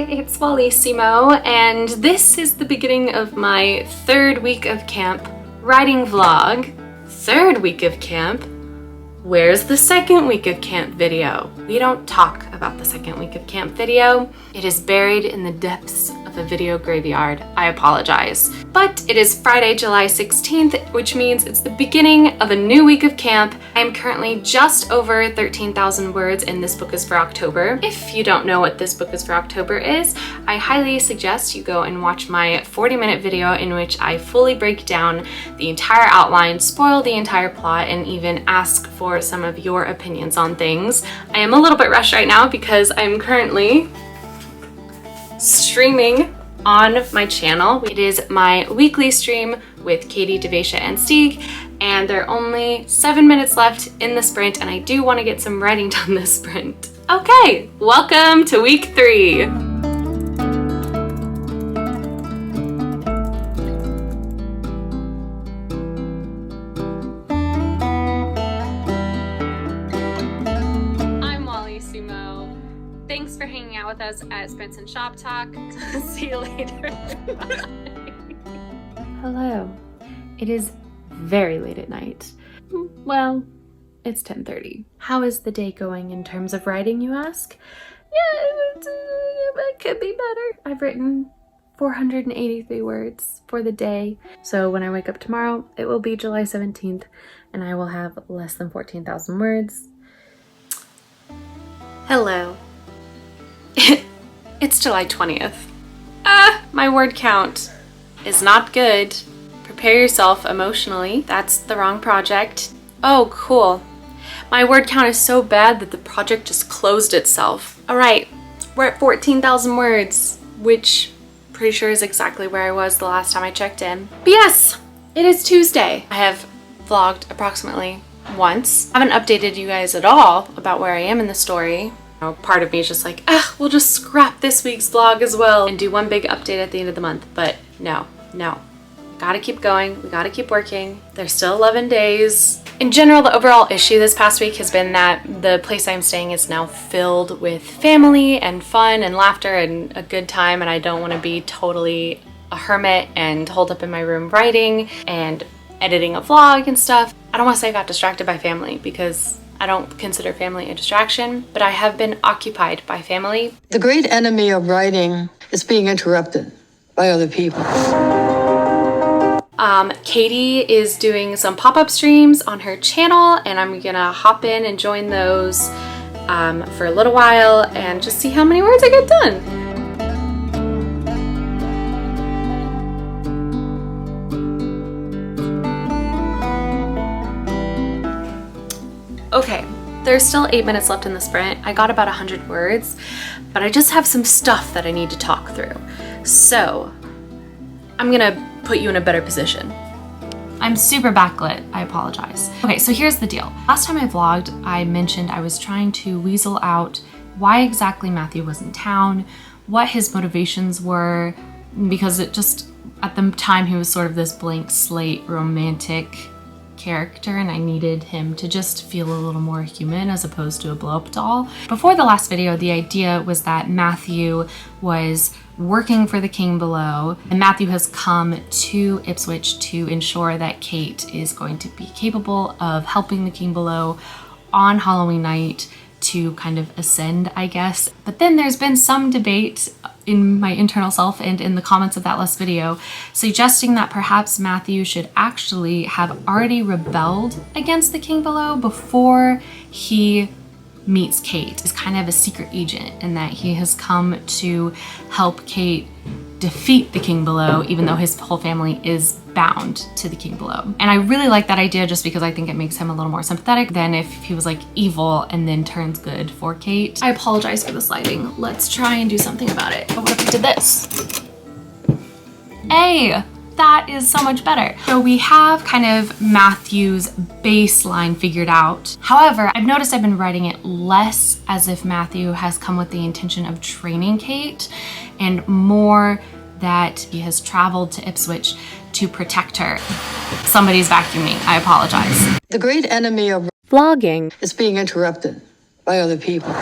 it's Wallissimo, and this is the beginning of my third week of camp riding vlog. Third week of camp? Where's the second week of camp video? We don't talk about the second week of camp video. It is buried in the depths of a video graveyard. I apologize. But it is Friday, July 16th, which means it's the beginning of a new week of camp. I am currently just over 13,000 words, and this book is for October. If you don't know what this book is for October is, I highly suggest you go and watch my 40-minute video in which I fully break down the entire outline, spoil the entire plot, and even ask for some of your opinions on things. I am a little bit rushed right now because I'm currently streaming on my channel. It is my weekly stream with Katie, Devasia, and Stieg, and there are only 7 minutes left in the sprint, and I do want to get some writing done this sprint. Okay, welcome to week 3. Thanks for hanging out with us at Sprints and Shop Talk. See you later. Hello. It is very late at night. Well, it's 10:30. How is the day going in terms of writing, you ask? Yeah, it could be better. I've written 483 words for the day. So when I wake up tomorrow, it will be July 17th, and I will have less than 14,000 words. Hello. It's July 20th. My word count is not good. Prepare yourself emotionally. That's the wrong project. Oh, cool. My word count is so bad that the project just closed itself. All right, we're at 14,000 words, which pretty sure is exactly where I was the last time I checked in. But yes, it is Tuesday. I have vlogged approximately once. I haven't updated you guys at all about where I am in the story. Part of me is just like, we'll just scrap this week's vlog as well and do one big update at the end of the month. But no. Gotta keep going. We gotta keep working. There's still 11 days. In general, the overall issue this past week has been that the place I'm staying is now filled with family and fun and laughter and a good time, and I don't want to be totally a hermit and holed up in my room writing and editing a vlog and stuff. I don't want to say I got distracted by family because I don't consider family a distraction, but I have been occupied by family. The great enemy of writing is being interrupted by other people. Katie is doing some pop-up streams on her channel, and I'm gonna hop in and join those for a little while and just see how many words I get done. Okay, there's still 8 minutes left in the sprint. I got about 100 words, but I just have some stuff that I need to talk through. So I'm gonna put you in a better position. I'm super backlit, I apologize. Okay, so here's the deal. Last time I vlogged, I mentioned I was trying to weasel out why exactly Matthew was in town, what his motivations were, because it just, at the time, he was sort of this blank slate romantic character, and I needed him to just feel a little more human as opposed to a blow-up doll. Before the last video, the idea was that Matthew was working for the King Below, and Matthew has come to Ipswich to ensure that Kate is going to be capable of helping the King Below on Halloween night to kind of ascend, I guess. But then there's been some debate in my internal self and in the comments of that last video suggesting that perhaps Matthew should actually have already rebelled against the King Below before he meets Kate. He's kind of a secret agent and that he has come to help Kate defeat the King Below, even though his whole family is bound to the King Below. And I really like that idea just because I think it makes him a little more sympathetic than if he was like evil and then turns good for Kate. I apologize for this lighting. Let's try and do something about it. But what if we did this? Hey, that is so much better. So we have kind of Matthew's baseline figured out. However, I've noticed I've been writing it less as if Matthew has come with the intention of training Kate and more that he has traveled to Ipswich to protect her. Somebody's vacuuming, I apologize. The great enemy of vlogging is being interrupted by other people.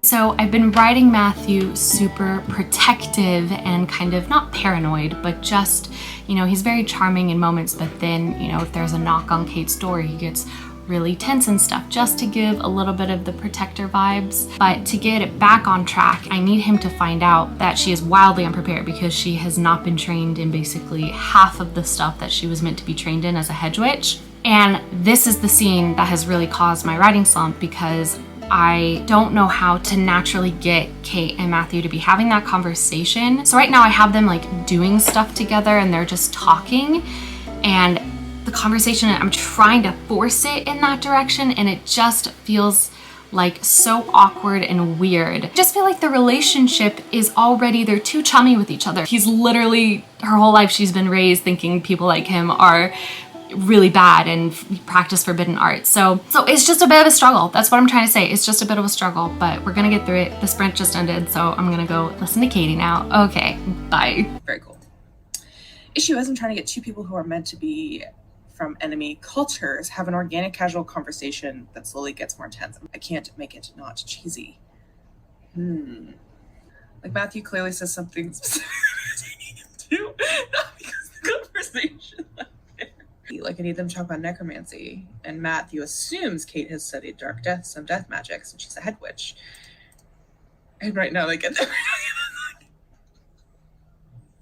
So I've been writing Matthew super protective and kind of not paranoid, but just, you know, he's very charming in moments, but then, you know, if there's a knock on Kate's door, he gets really tense and stuff, just to give a little bit of the protector vibes. But to get it back on track, I need him to find out that she is wildly unprepared because she has not been trained in basically half of the stuff that she was meant to be trained in as a hedge witch. And this is the scene that has really caused my writing slump, because I don't know how to naturally get Kate and Matthew to be having that conversation. So right now I have them like doing stuff together and they're just talking, and the conversation, I'm trying to force it in that direction, and it just feels like so awkward and weird. I just feel like the relationship is already, they're too chummy with each other. He's literally, her whole life she's been raised thinking people like him are really bad and practice forbidden art. So it's just a bit of a struggle. That's what I'm trying to say. It's just a bit of a struggle, but we're gonna get through it. The sprint just ended, so I'm gonna go listen to Katie now. Okay, bye. Very cool. Issue is I'm trying to get two people who are meant to be from enemy cultures have an organic, casual conversation that slowly gets more intense. I can't make it not cheesy. Like Matthew clearly says something specific to, not because the conversation left there. Like I need them to talk about necromancy, and Matthew assumes Kate has studied dark death, some death magics, and she's a head witch. And right now they get there.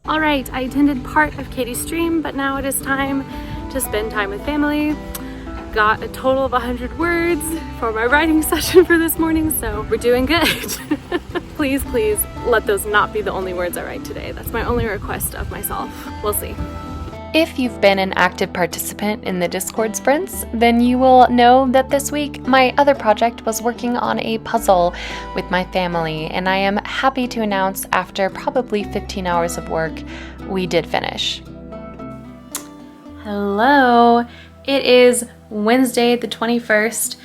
All right, I attended part of Katie's stream, but now it is time to spend time with family. Got a total of 100 words for my writing session for this morning, so we're doing good. Please, please let those not be the only words I write today. That's my only request of myself. We'll see. If you've been an active participant in the Discord sprints, then you will know that this week my other project was working on a puzzle with my family, and I am happy to announce after probably 15 hours of work, we did finish. Hello, it is Wednesday the 21st.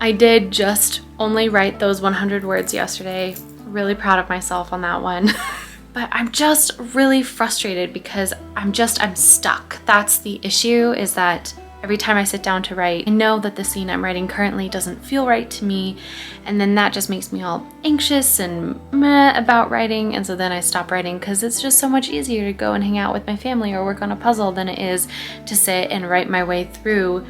I did just only write those 100 words yesterday. Really proud of myself on that one. But I'm just really frustrated because I'm stuck. That's the issue, is that every time I sit down to write, I know that the scene I'm writing currently doesn't feel right to me, and then that just makes me all anxious and meh about writing, and so then I stop writing because it's just so much easier to go and hang out with my family or work on a puzzle than it is to sit and write my way through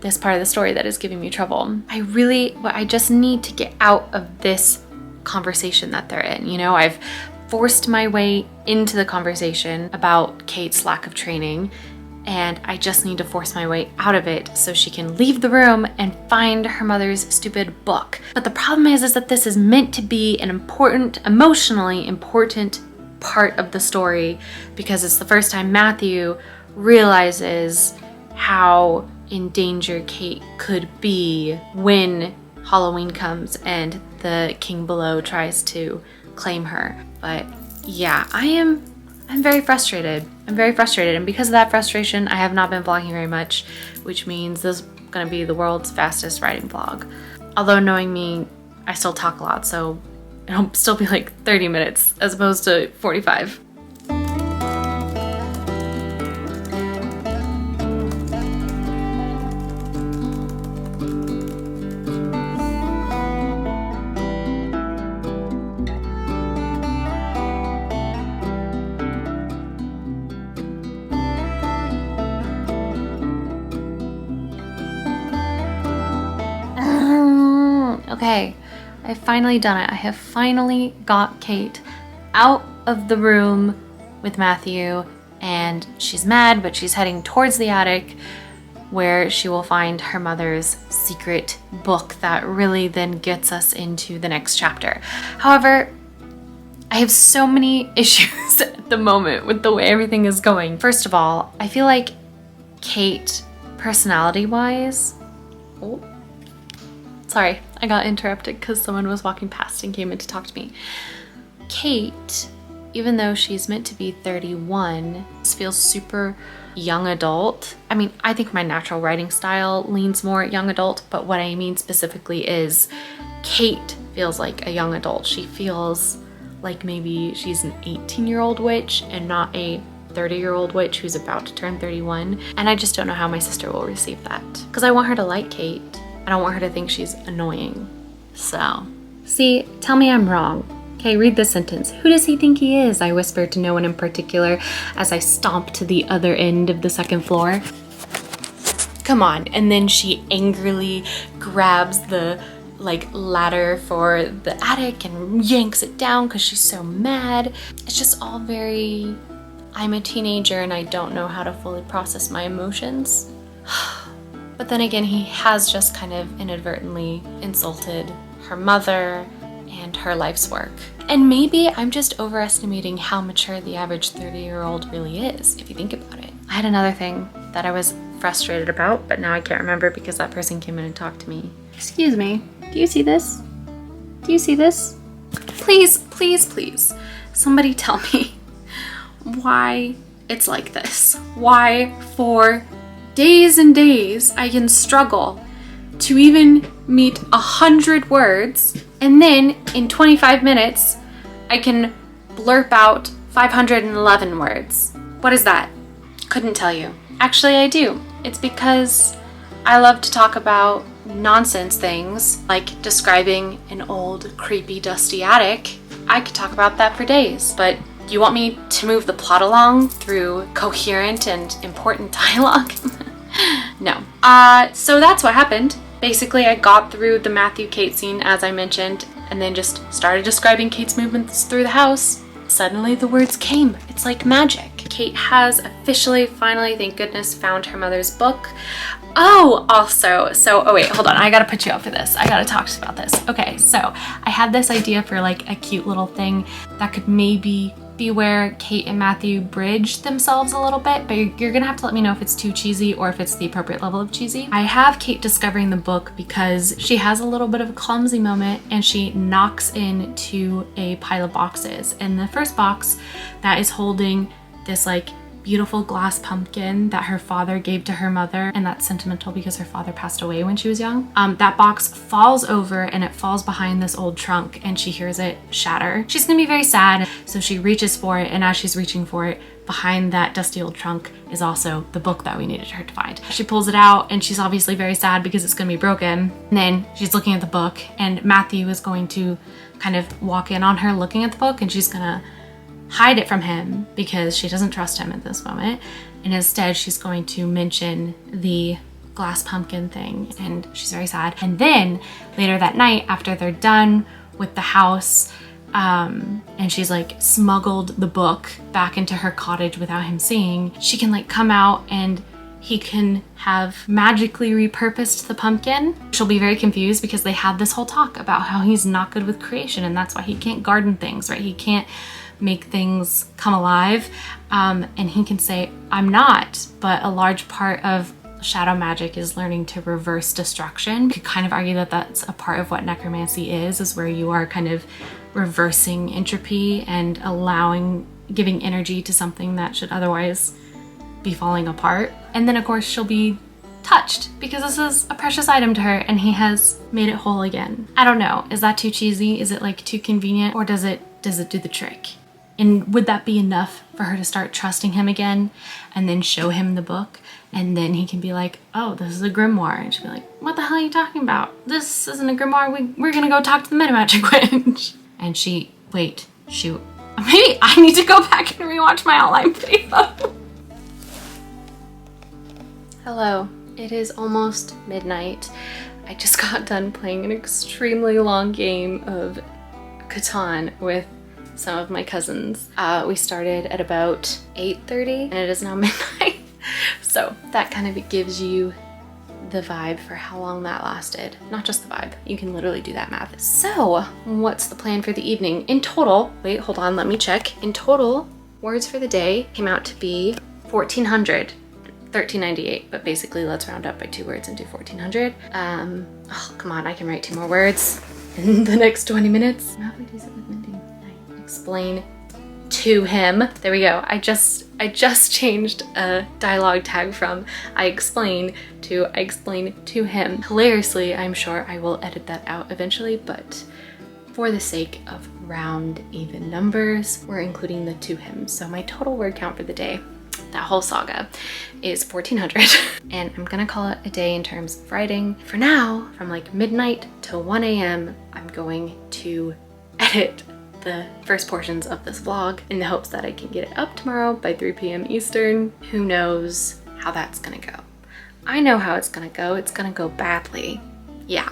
this part of the story that is giving me trouble. I just need to get out of this conversation that they're in. You know, I've forced my way into the conversation about Kate's lack of training, and I just need to force my way out of it so she can leave the room and find her mother's stupid book. But the problem is that this is meant to be an important, emotionally important part of the story, because it's the first time Matthew realizes how in danger Kate could be when Halloween comes and the king below tries to claim her. But yeah, I'm very frustrated. I'm very frustrated, and because of that frustration, I have not been vlogging very much, which means this is gonna be the world's fastest writing vlog. Although knowing me, I still talk a lot, so it'll still be like 30 minutes as opposed to 45. Okay, I've finally done it. I have finally got Kate out of the room with Matthew, and she's mad, but she's heading towards the attic where she will find her mother's secret book that really then gets us into the next chapter. However, I have so many issues at the moment with the way everything is going. First of all, I feel like Kate, personality-wise, sorry, I got interrupted because someone was walking past and came in to talk to me. Kate, even though she's meant to be 31, feels super young adult. I mean, I think my natural writing style leans more young adult, but what I mean specifically is Kate feels like a young adult. She feels like maybe she's an 18-year-old witch and not a 30-year-old witch who's about to turn 31. And I just don't know how my sister will receive that, because I want her to like Kate. I don't want her to think she's annoying. So See, tell me I'm wrong. Okay, read this sentence. Who does he think he is? I whispered to no one in particular as I stomped to the other end of the second floor. Come on. And then she angrily grabs the ladder for the attic and yanks it down because she's so mad. It's just all very, I'm a teenager and I don't know how to fully process my emotions. But then again, he has just kind of inadvertently insulted her mother and her life's work. And maybe I'm just overestimating how mature the average 30-year-old really is, if you think about it. I had another thing that I was frustrated about, but now I can't remember because that person came in and talked to me. Excuse me, do you see this? Do you see this? Please, please, please, somebody tell me why it's like this. Why for days and days I can struggle to even meet 100 words, and then in 25 minutes I can blurp out 511 words. What is that? Couldn't tell you. Actually, I do. It's because I love to talk about nonsense things, like describing an old, creepy, dusty attic. I could talk about that for days, but you want me to move the plot along through coherent and important dialogue? No. So that's what happened. Basically, I got through the Matthew-Kate scene, as I mentioned, and then just started describing Kate's movements through the house. Suddenly the words came. It's like magic. Kate has officially, finally, thank goodness, found her mother's book. Oh, also, oh wait, hold on. I gotta put you up for this. I gotta talk to you about this. Okay, so I had this idea for like a cute little thing that could maybe be where Kate and Matthew bridge themselves a little bit, but you're gonna have to let me know if it's too cheesy or if it's the appropriate level of cheesy. I have Kate discovering the book because she has a little bit of a clumsy moment and she knocks into a pile of boxes. And the first box that is holding this like beautiful glass pumpkin that her father gave to her mother, and that's sentimental because her father passed away when she was young. That box falls over and it falls behind this old trunk and she hears it shatter. She's gonna be very sad, so she reaches for it, and as she's reaching for it, behind that dusty old trunk is also the book that we needed her to find. She pulls it out and she's obviously very sad because it's gonna be broken. And then she's looking at the book and Matthew is going to kind of walk in on her looking at the book, and she's gonna hide it from him because she doesn't trust him at this moment, and instead she's going to mention the glass pumpkin thing, and she's very sad. And then later that night, after they're done with the house, and she's like smuggled the book back into her cottage without him seeing, she can like come out and he can have magically repurposed the pumpkin. She'll be very confused because they had this whole talk about how he's not good with creation, and that's why he can't garden things, right? He can't make things come alive, and he can say, I'm not, but a large part of shadow magic is learning to reverse destruction. You could kind of argue that that's a part of what necromancy is where you are kind of reversing entropy and giving energy to something that should otherwise be falling apart. And then of course she'll be touched because this is a precious item to her and he has made it whole again. I don't know, is that too cheesy? Is it like too convenient, or does it do the trick? And would that be enough for her to start trusting him again and then show him the book? And then he can be like, oh, this is a grimoire. And she'll be like, what the hell are you talking about? This isn't a grimoire. We're gonna go talk to the Meta Magic Witch. And wait, shoot. Maybe I need to go back and rewatch my outline video. Hello, it is almost midnight. I just got done playing an extremely long game of Catan with some of my cousins. We started at about 8:30 and it is now midnight. So that kind of gives you the vibe for how long that lasted. Not just the vibe, you can literally do that math. So what's the plan for the evening? In total, wait, hold on, let me check. In total, words for the day came out to be 1,400. 1398, but basically let's round up by 2 words and do 1,400. Oh, come on, I can write 2 more words in the next 20 minutes. Explain to him. There we go. I just changed a dialogue tag from I explain to him. Hilariously, I'm sure I will edit that out eventually, but for the sake of round even numbers, we're including the to him. So my total word count for the day that whole saga is 1400. And I'm gonna call it a day in terms of writing. For now, from like midnight till 1 a.m., I'm going to edit the first portions of this vlog in the hopes that I can get it up tomorrow by 3 p.m. Eastern. Who knows how that's gonna go? I know how it's gonna go. It's gonna go badly. Yeah.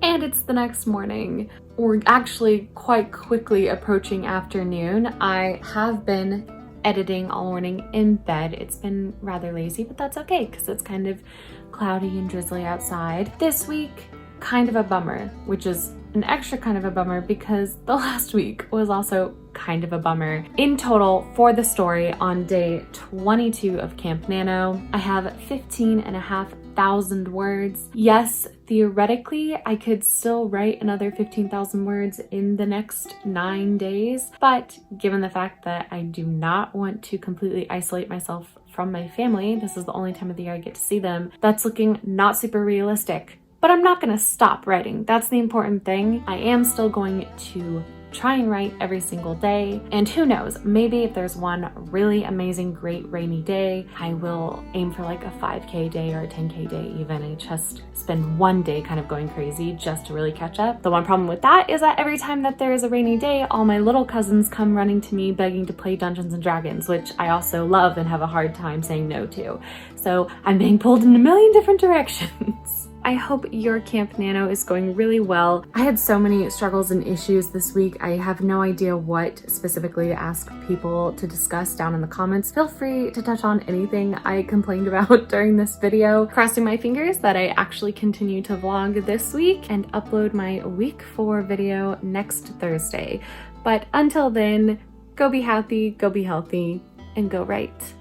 And it's the next morning. We're actually quite quickly approaching afternoon. I have been editing all morning in bed. It's been rather lazy, but that's okay because it's kind of cloudy and drizzly outside. This week, kind of a bummer, which is an extra kind of a bummer because the last week was also kind of a bummer. In total, for the story, on day 22 of Camp NaNo, I have 15,500 words. Yes, theoretically, I could still write another 15,000 words in the next 9 days, but given the fact that I do not want to completely isolate myself from my family, this is the only time of the year I get to see them, that's looking not super realistic. But I'm not gonna stop writing. That's the important thing. I am still going to try and write every single day. And who knows, maybe if there's one really amazing, great rainy day, I will aim for like a 5K day or a 10K day even, and just spend one day kind of going crazy just to really catch up. The one problem with that is that every time that there is a rainy day, all my little cousins come running to me begging to play Dungeons and Dragons, which I also love and have a hard time saying no to. So I'm being pulled in a million different directions. I hope your Camp NaNo is going really well. I had so many struggles and issues this week. I have no idea what specifically to ask people to discuss down in the comments. Feel free to touch on anything I complained about during this video. Crossing my fingers that I actually continue to vlog this week and upload my week 4 video next Thursday. But until then, go be happy, go be healthy, and go write.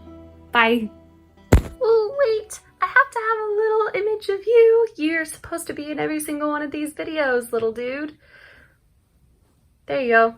Bye. Oh, wait. I have to have a little image of you. You're supposed to be in every single one of these videos, little dude. There you go.